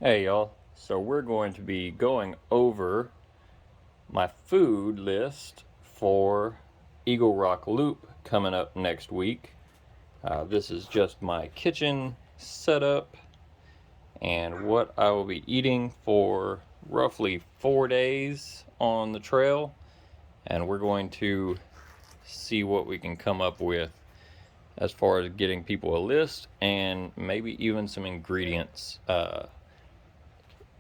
Hey y'all, so we're going to be going over my food list for Eagle Rock Loop coming up next week. This is just my kitchen setup and what I will be eating for roughly 4 days on the trail, and we're going to see what we can come up with as far as getting people a list and maybe even some ingredients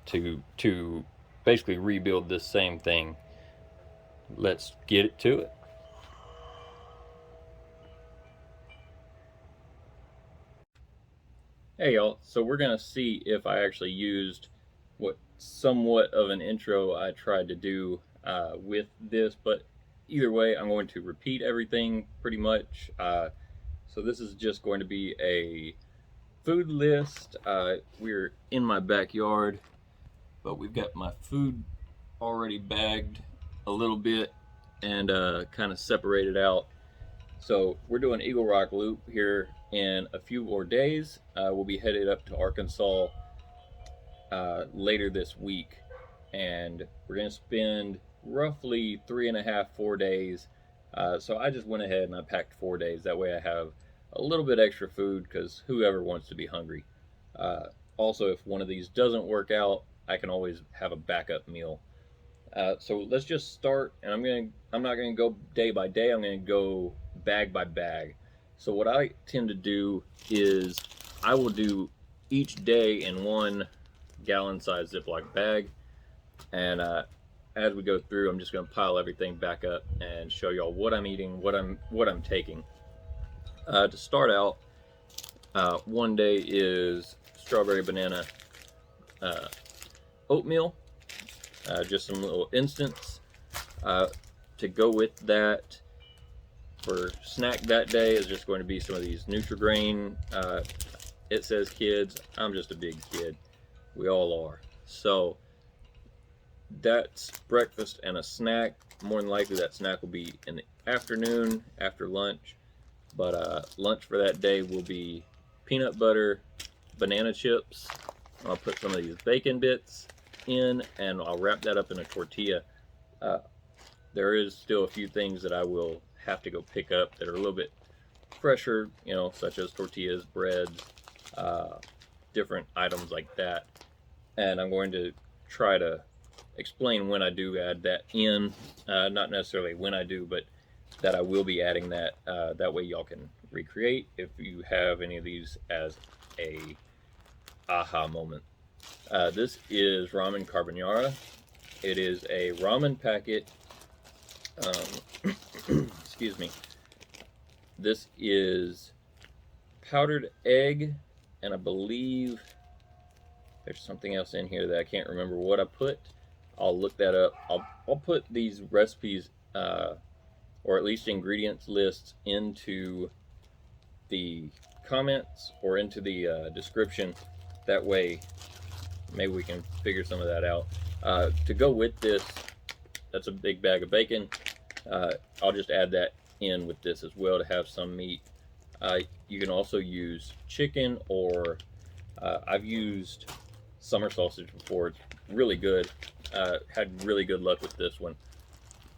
to basically rebuild this same thing. Let's get it to it. Hey y'all, so we're gonna see if I actually used what somewhat of an intro I tried to do with this, but either way, I'm going to repeat everything pretty much. So this is just going to be a food list. We're in my backyard, but we've got my food already bagged a little bit and kind of separated out. So we're doing Eagle Rock Loop here in a few more days. We'll be headed up to Arkansas later this week, and we're going to spend roughly 3.5, 4 days. So I just went ahead and I packed 4 days. That way I have a little bit extra food because whoever wants to be hungry. Also, if one of these doesn't work out, I can always have a backup meal. So let's just start, and I'm not gonna go day by day. I'm gonna go bag by bag. So what I tend to do is I will do each day in one gallon-sized Ziploc bag, and as we go through, I'm just gonna pile everything back up and show y'all what I'm eating, what I'm taking. To start out, one day is strawberry banana uh, oatmeal, just some little instants. Uh, to go with that for snack that day is just going to be some of these Nutri-Grain. It says kids. I'm just a big kid. We all are. So that's breakfast and a snack. More than likely, that snack will be in the afternoon after lunch. But lunch for that day will be peanut butter, banana chips. I'll put some of these bacon bits in, and I'll wrap that up in a tortilla. Uh, there is still a few things that I will have to go pick up that are a little bit fresher, such as tortillas, breads, uh, different items like that. And I'm going to try to explain when I do add that in. Not necessarily when I do, but that I will be adding that. That way y'all can recreate if you have any of these as a aha moment. This is ramen carbonara. It is a ramen packet. Excuse me. This is powdered egg, and I believe there's something else in here that I can't remember what I put. I'll look that up. I'll put these recipes or at least ingredients lists into the comments or into the description. That way, maybe we can figure some of that out. To go with this, that's a big bag of bacon. I'll just add that in with this as well to have some meat. You can also use chicken, or I've used summer sausage before. It's really good. Had really good luck with this one.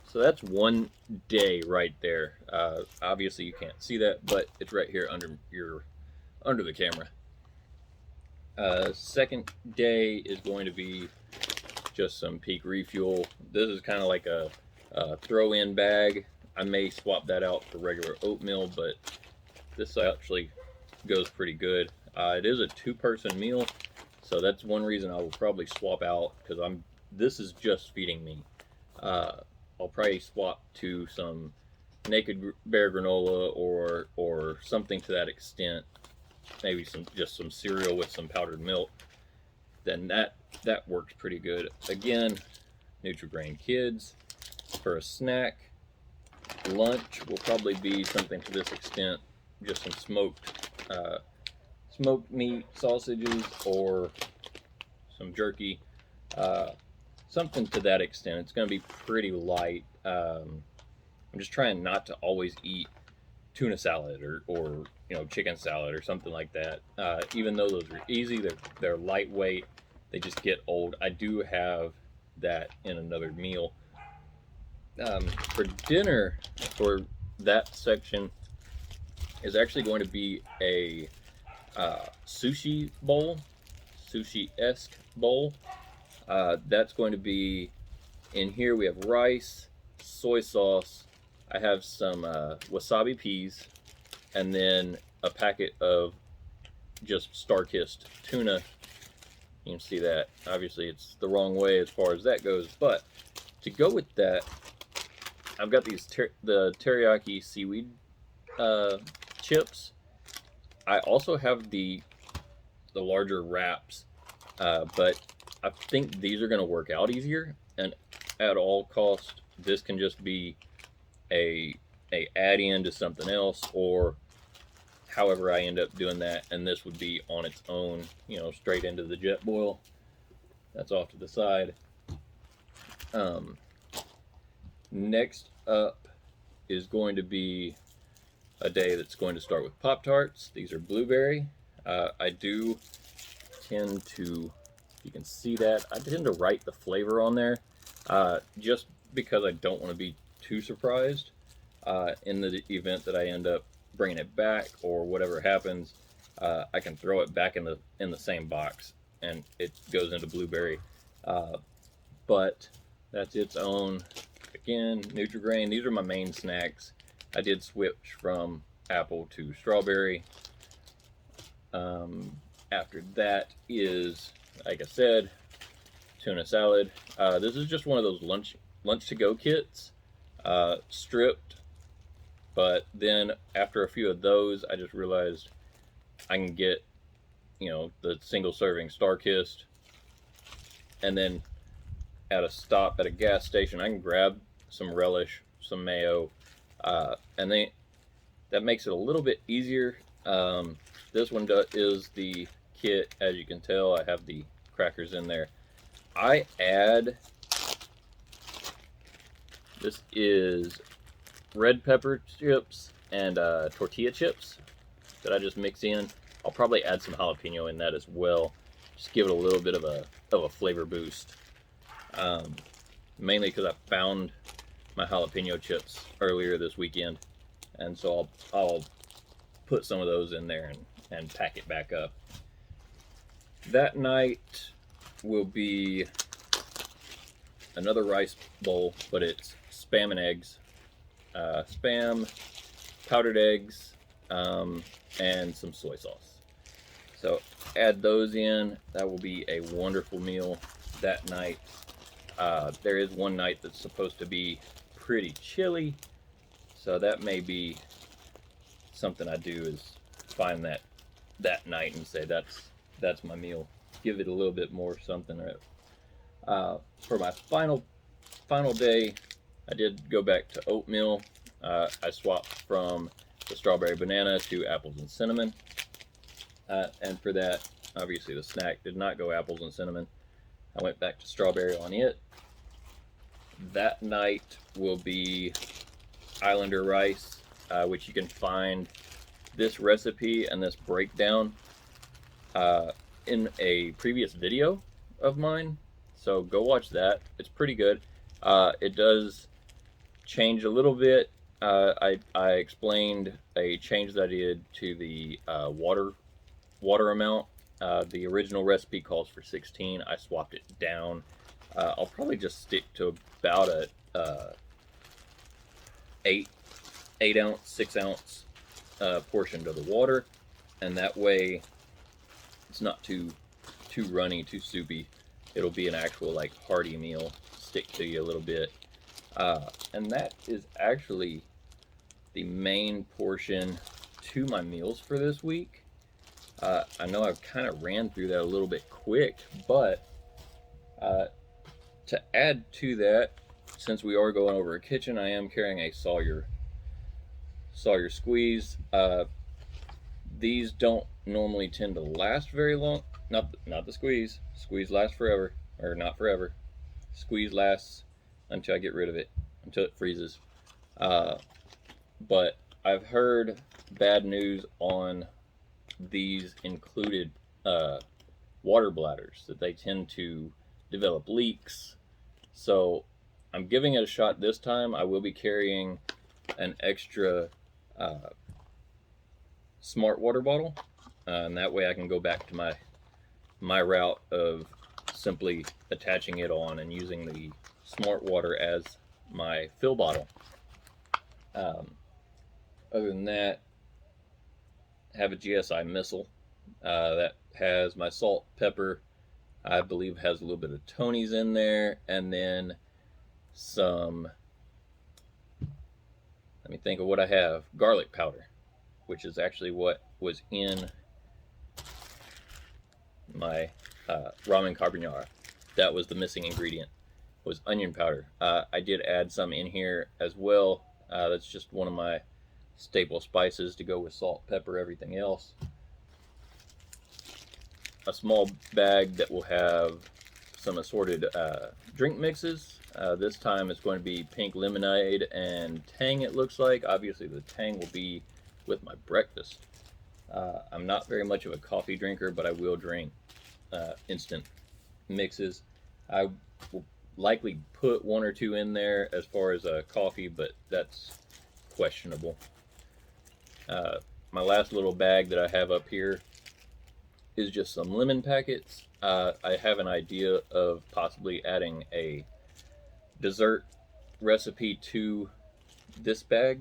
So that's one day right there. Obviously you can't see that, but it's right here under the camera. Second day is going to be just some Peak Refuel. This is kind of like a throw-in bag. I may swap that out for regular oatmeal, but this actually goes pretty good. It is a two-person meal, so that's one reason I will probably swap out, because this is just feeding me. I'll probably swap to some Naked Bear granola or something to that extent. Maybe just some cereal with some powdered milk. Then that works pretty good. Again, Nutri-Grain Kids. For a snack, lunch will probably be something to this extent, just some smoked meat, sausages, or some jerky, something to that extent. It's going to be pretty light. I'm just trying not to always eat tuna salad or chicken salad or something like that. Even though those are easy, they're lightweight. they just get old. I do have that in another meal. For dinner, for that section, is actually going to be a sushi bowl, sushi-esque bowl. That's going to be in here. We have rice, soy sauce. I have some wasabi peas, and then a packet of just star-kissed tuna. You can see that. Obviously, it's the wrong way as far as that goes, but to go with that, I've got the teriyaki seaweed chips. I also have the larger wraps, but I think these are going to work out easier. And at all cost, this can just be a add-in to something else, or however I end up doing that. And this would be on its own, you know, straight into the jet boil. That's off to the side. Next up is going to be a day that's going to start with Pop-Tarts. These are blueberry. I do tend to, you can see that, I tend to write the flavor on there just because I don't want to be too surprised in the event that I end up bringing it back or whatever happens. I can throw it back in the same box and it goes into blueberry. But that's its own. Again, Nutri-Grain. These are my main snacks. I did switch from apple to strawberry. After that is, like I said, tuna salad. This is just one of those lunch to go kits, stripped. But then after a few of those, I just realized I can get, you know, the single serving Star-Kissed, and then at a stop at a gas station, I can grab some relish, some mayo, and that makes it a little bit easier. This one is the kit. As you can tell, I have the crackers in there. I add, this is red pepper chips and tortilla chips that I just mix in. I'll probably add some jalapeno in that as well. Just give it a little bit of a flavor boost. Mainly because I found my jalapeno chips earlier this weekend, and so I'll put some of those in there and pack it back up. That night will be another rice bowl, but it's Spam and eggs. Spam, powdered eggs, and some soy sauce. So add those in. That will be a wonderful meal that night. There is one night that's supposed to be pretty chilly, so that may be something I do, is find that night and say that's my meal. Give it a little bit more something. For my final day, I did go back to oatmeal. I swapped from the strawberry banana to apples and cinnamon, and for that, obviously the snack did not go apples and cinnamon. I went back to strawberry on it. That night will be Islander rice, which you can find this recipe and this breakdown in a previous video of mine. So go watch that. It's pretty good. It does change a little bit. I explained a change that I did to the water amount. The original recipe calls for 16. I swapped it down. I'll probably just stick to about a 8 ounce, 6 ounce portion to the water, and that way it's not too runny, too soupy. It'll be an actual like hearty meal, stick to you a little bit. And that is actually the main portion to my meals for this week. I know I've kind of ran through that a little bit quick, but to add to that, since we are going over a kitchen, I am carrying a Sawyer squeeze. These don't normally tend to last very long. Not the squeeze. Squeeze lasts forever, or not forever. Squeeze lasts until I get rid of it, until it freezes. But I've heard bad news on these included water bladders, that they tend to develop leaks. So I'm giving it a shot this time. I will be carrying an extra uh, smart water bottle, and that way I can go back to my route of simply attaching it on and using the smart water as my fill bottle. Um, Other than that, I have a GSI missile that has my salt, pepper. I believe has a little bit of Tony's in there, and then some. Let me think of what I have. Garlic powder, which is actually what was in my ramen carbonara. That was the missing ingredient. Was onion powder. I did add some in here as well. That's just one of my staple spices to go with salt, pepper, everything else. A small bag that will have some assorted drink mixes. This time it's going to be pink lemonade and Tang, it looks like. Obviously, the Tang will be with my breakfast. I'm not very much of a coffee drinker, but I will drink instant mixes. I will likely put one or two in there as far as coffee, but that's questionable. My last little bag that I have up here is just some lemon packets. I have an idea of possibly adding a dessert recipe to this bag.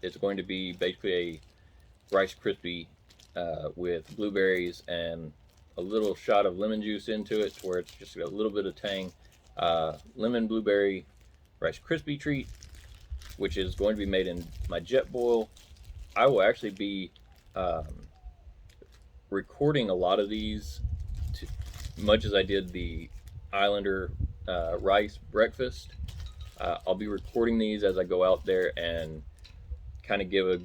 It's going to be basically a Rice Krispie with blueberries and a little shot of lemon juice into it, where it's just got a little bit of tang. Lemon blueberry Rice Krispie treat, which is going to be made in my Jetboil. I will actually be recording a lot of these, much as I did the Islander rice breakfast. I'll be recording these as I go out there and kind of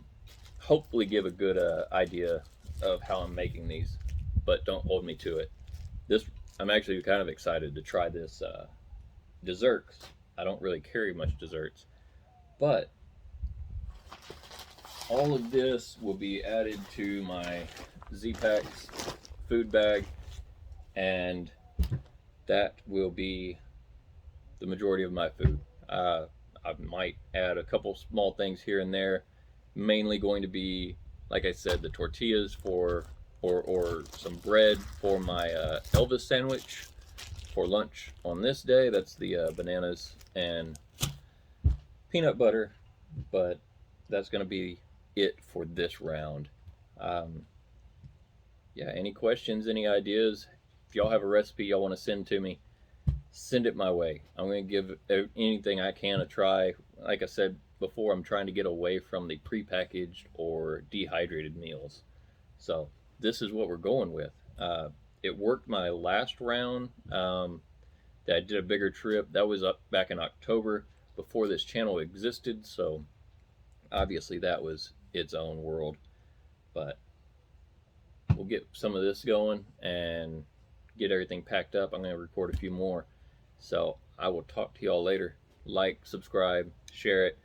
hopefully give a good idea of how I'm making these, but don't hold me to it. I'm actually kind of excited to try this desserts. I don't really carry much desserts, but all of this will be added to my Z-Packs food bag, and that will be the majority of my food. I might add a couple small things here and there, mainly going to be, like I said, the tortillas or some bread for my Elvis sandwich for lunch on this day. That's the bananas and peanut butter, but that's going to be it for this round. Yeah, any questions, any ideas? If y'all have a recipe y'all want to send to me, send it my way. I'm going to give anything I can a try. Like I said before, I'm trying to get away from the prepackaged or dehydrated meals. So this is what we're going with. It worked my last round. That I did a bigger trip. That was up back in October before this channel existed. So obviously that was its own world. But we'll get some of this going and get everything packed up. I'm going to record a few more. So I will talk to y'all later. Like, subscribe, share it.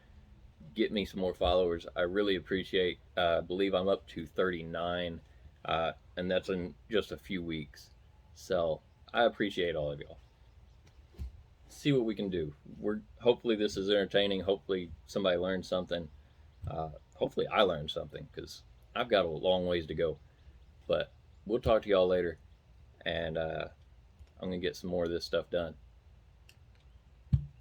Get me some more followers. I really appreciate. I believe I'm up to 39, and that's in just a few weeks. So I appreciate all of y'all. See what we can do. Hopefully this is entertaining. Hopefully somebody learned something. Hopefully I learned something, because I've got a long ways to go. But we'll talk to y'all later, and I'm gonna get some more of this stuff done.